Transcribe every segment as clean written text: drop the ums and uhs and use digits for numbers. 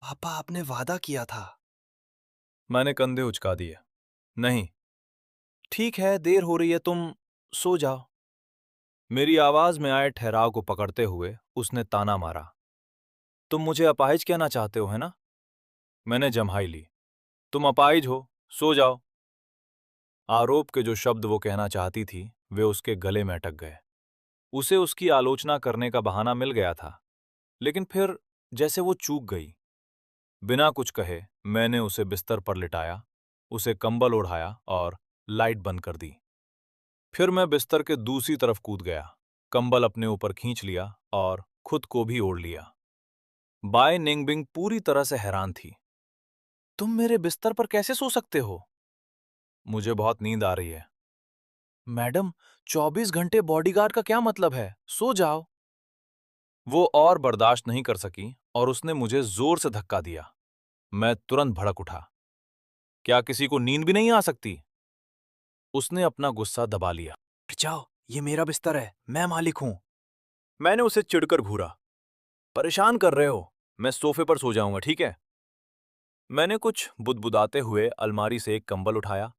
पापा, आपने वादा किया था। मैंने कंधे उचका दिए। नहीं। ठीक है, देर हो रही है, तुम सो जाओ। मेरी आवाज में आए ठहराव को पकड़ते हुए उसने ताना मारा। तुम मुझे अपाहिज कहना चाहते हो, है ना? मैंने जम्हाई ली। तुम अपाहिज हो, सो जाओ। आरोप के जो शब्द वो कहना चाहती थी वे उसके गले में अटक गए। उसे उसकी आलोचना करने का बहाना मिल गया था, लेकिन फिर जैसे वो चूक गई। बिना कुछ कहे मैंने उसे बिस्तर पर लिटाया, उसे कंबल ओढ़ाया और लाइट बंद कर दी। फिर मैं बिस्तर के दूसरी तरफ कूद गया, कंबल अपने ऊपर खींच लिया और खुद को भी ओढ़ लिया। बाय निंगबिंग पूरी तरह से हैरान थी। तुम मेरे बिस्तर पर कैसे सो सकते हो? मुझे बहुत नींद आ रही है। मैडम, 24 घंटे बॉडीगार्ड का क्या मतलब है? सो जाओ। वो और बर्दाश्त नहीं कर सकी और उसने मुझे जोर से धक्का दिया। मैं तुरंत भड़क उठा। क्या किसी को नींद भी नहीं आ सकती? उसने अपना गुस्सा दबा लिया। हट जाओ, ये मेरा बिस्तर है, मैं मालिक हूं। मैंने उसे चिढ़कर घूरा। परेशान कर रहे हो। मैं सोफे पर सो जाऊंगा, ठीक है? मैंने कुछ बुदबुदाते हुए अलमारी से एक कंबल उठाया,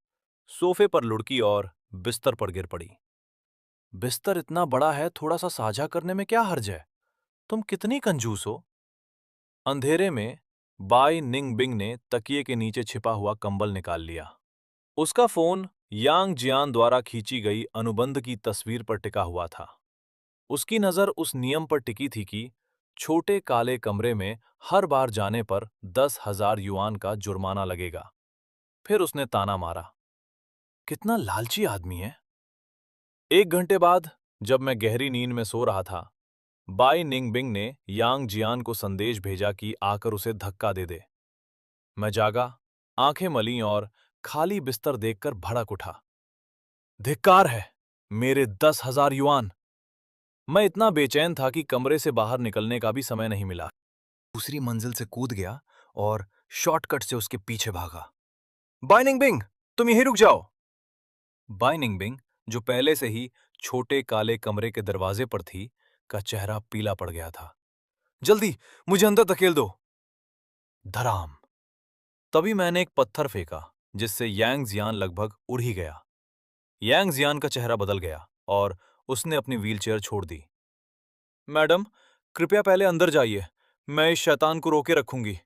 सोफे पर लुढ़की और बिस्तर पर गिर पड़ी। बिस्तर इतना बड़ा है, थोड़ा सा साझा करने में क्या हर्ज है? तुम कितनी कंजूस हो। अंधेरे में बाई निंग बिंग ने तकिए के नीचे छिपा हुआ कंबल निकाल लिया। उसका फोन यांग जियान द्वारा खींची गई अनुबंध की तस्वीर पर टिका हुआ था। उसकी नजर उस नियम पर टिकी थी कि छोटे काले कमरे में हर बार जाने पर 10,000 युआन का जुर्माना लगेगा। फिर उसने ताना मारा। कितना लालची आदमी है। 1 घंटे बाद, जब मैं गहरी नींद में सो रहा था, बाई निंगबिंग ने यांग जियान को संदेश भेजा कि आकर उसे धक्का दे दे। मैं जागा, आंखें मली और खाली बिस्तर देखकर भड़क उठा। धिक्कार है, मेरे 10,000 युआन। मैं इतना बेचैन था कि कमरे से बाहर निकलने का भी समय नहीं मिला। दूसरी मंजिल से कूद गया और शॉर्टकट से उसके पीछे भागा। बाइनिंग बिंग, तुम यहीं रुक जाओ। बाई निंगबिंग, जो पहले से ही छोटे काले कमरे के दरवाजे पर थी, का चेहरा पीला पड़ गया था। जल्दी, मुझे अंदर धकेल दो। धराम। तभी मैंने एक पत्थर फेंका, जिससे यांग जियान लगभग उड़ ही गया। यांग जियान का चेहरा बदल गया और उसने अपनी व्हीलचेयर छोड़ दी। मैडम, कृपया पहले अंदर जाइए, मैं इस शैतान को रोके रखूंगी।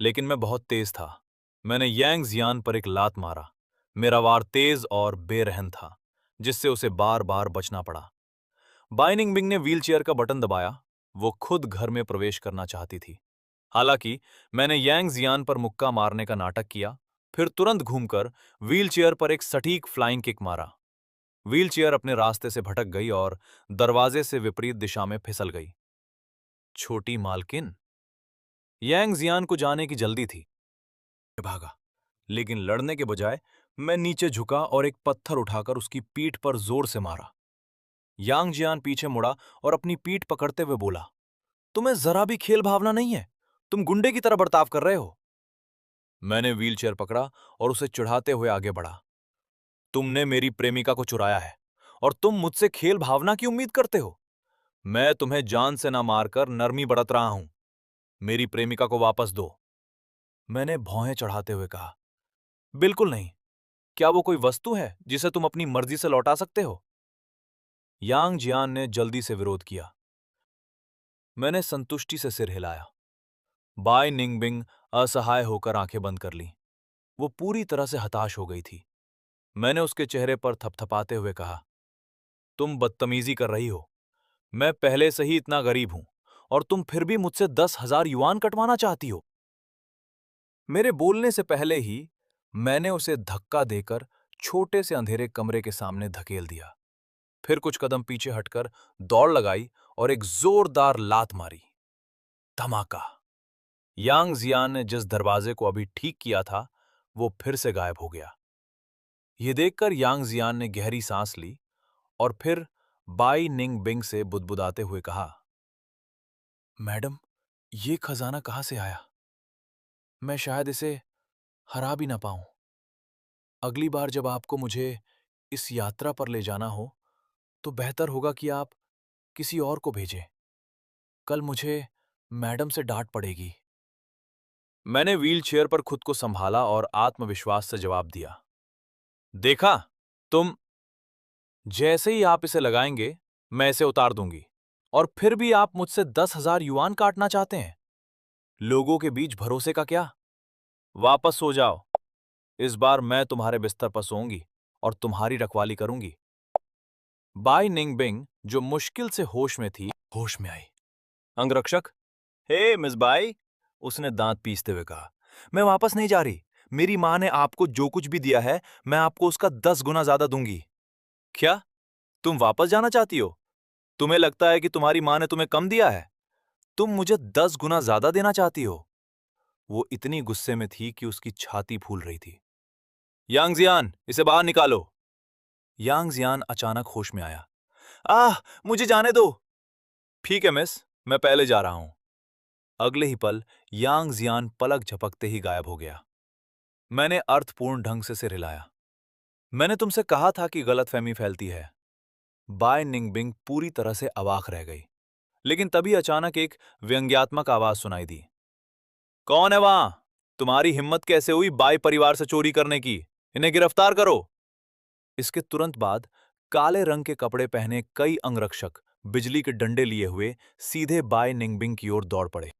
लेकिन मैं बहुत तेज था। मैंने यांग जियान पर एक लात मारा। मेरा वार तेज और बेरहम था, जिससे उसे बार बार बचना पड़ा। बाइनिंग बिंग ने व्हीलचेयर का बटन दबाया। वो खुद घर में प्रवेश करना चाहती थी। हालांकि मैंने यांग जियान पर मुक्का मारने का नाटक किया, फिर तुरंत घूमकर व्हीलचेयर पर एक सटीक फ्लाइंग किक मारा। व्हीलचेयर अपने रास्ते से भटक गई और दरवाजे से विपरीत दिशा में फिसल गई। छोटी मालकिन। यांग जियान को जाने की जल्दी थी। भागा, लेकिन लड़ने के बजाय मैं नीचे झुका और एक पत्थर उठाकर उसकी पीठ पर जोर से मारा। यांग जियान पीछे मुड़ा और अपनी पीठ पकड़ते हुए बोला, तुम्हें जरा भी खेल भावना नहीं है। तुम गुंडे की तरह बर्ताव कर रहे हो। मैंने व्हीलचेयर पकड़ा और उसे चिढ़ाते हुए आगे बढ़ा। तुमने मेरी प्रेमिका को चुराया है और तुम मुझसे खेल भावना की उम्मीद करते हो। मैं तुम्हें जान से ना मारकर नरमी बरत रहा हूं। मेरी प्रेमिका को वापस दो। मैंने भौहें चढ़ाते हुए कहा, बिल्कुल नहीं। क्या वो कोई वस्तु है जिसे तुम अपनी मर्जी से लौटा सकते हो? यांग जियान ने जल्दी से विरोध किया। मैंने संतुष्टि से सिर हिलाया। बाय निंगबिंग असहाय होकर आंखें बंद कर लीं। वो पूरी तरह से हताश हो गई थी। मैंने उसके चेहरे पर थपथपाते हुए कहा, तुम बदतमीजी कर रही हो। मैं पहले से ही इतना गरीब हूं और तुम फिर भी मुझसे 10,000 युआन कटवाना चाहती हो। मेरे बोलने से पहले ही मैंने उसे धक्का देकर छोटे से अंधेरे कमरे के सामने धकेल दिया। फिर कुछ कदम पीछे हटकर दौड़ लगाई और एक जोरदार लात मारी। धमाका। यांग जियान ने जिस दरवाजे को अभी ठीक किया था, वो फिर से गायब हो गया। ये देखकर यांग जियान ने गहरी सांस ली और फिर बाई निंग बिंग से बुदबुदाते हुए कहा, मैडम, ये खजाना कहां से आया? मैं शायद इसे हरा भी ना पाऊं। अगली बार जब आपको मुझे इस यात्रा पर ले जाना हो, तो बेहतर होगा कि आप किसी और को भेजें। कल मुझे मैडम से डांट पड़ेगी। मैंने व्हीलचेयर पर खुद को संभाला और आत्मविश्वास से जवाब दिया, देखा, तुम। जैसे ही आप इसे लगाएंगे, मैं इसे उतार दूंगी। और फिर भी आप मुझसे 10,000 युआन काटना चाहते हैं? लोगों के बीच भरोसे का क्या? वापस सो जाओ। इस बार मैं तुम्हारे बिस्तर पर सोऊंगी और तुम्हारी रखवाली करूंगी। बाई निंगबिंग, जो मुश्किल से होश में थी, होश में आई। अंगरक्षक, हे मिस बाई, उसने दांत पीसते हुए कहा, मैं वापस नहीं जा रही। मेरी मां ने आपको जो कुछ भी दिया है, मैं आपको उसका 10 गुना ज्यादा दूंगी। क्या? तुम वापस जाना चाहती हो? तुम्हें लगता है कि तुम्हारी मां ने तुम्हें कम दिया है? तुम मुझे 10 गुना ज्यादा देना चाहती हो? वो इतनी गुस्से में थी कि उसकी छाती फूल रही थी। यांग जियान, इसे बाहर निकालो। यांग जियान अचानक होश में आया। आह, मुझे जाने दो। ठीक है मिस, मैं पहले जा रहा हूं। अगले ही पल यांग जियान पलक झपकते ही गायब हो गया। मैंने अर्थपूर्ण ढंग से सिर हिलाया। मैंने तुमसे कहा था कि गलतफहमी फैलती है। बाय निंगबिंग पूरी तरह से अवाक रह गई, लेकिन तभी अचानक एक व्यंग्यात्मक आवाज सुनाई दी। कौन है वहां? तुम्हारी हिम्मत कैसे हुई बाई परिवार से चोरी करने की? इन्हें गिरफ्तार करो। इसके तुरंत बाद काले रंग के कपड़े पहने कई अंगरक्षक बिजली के डंडे लिए हुए सीधे बाय निंगबिंग की ओर दौड़ पड़े।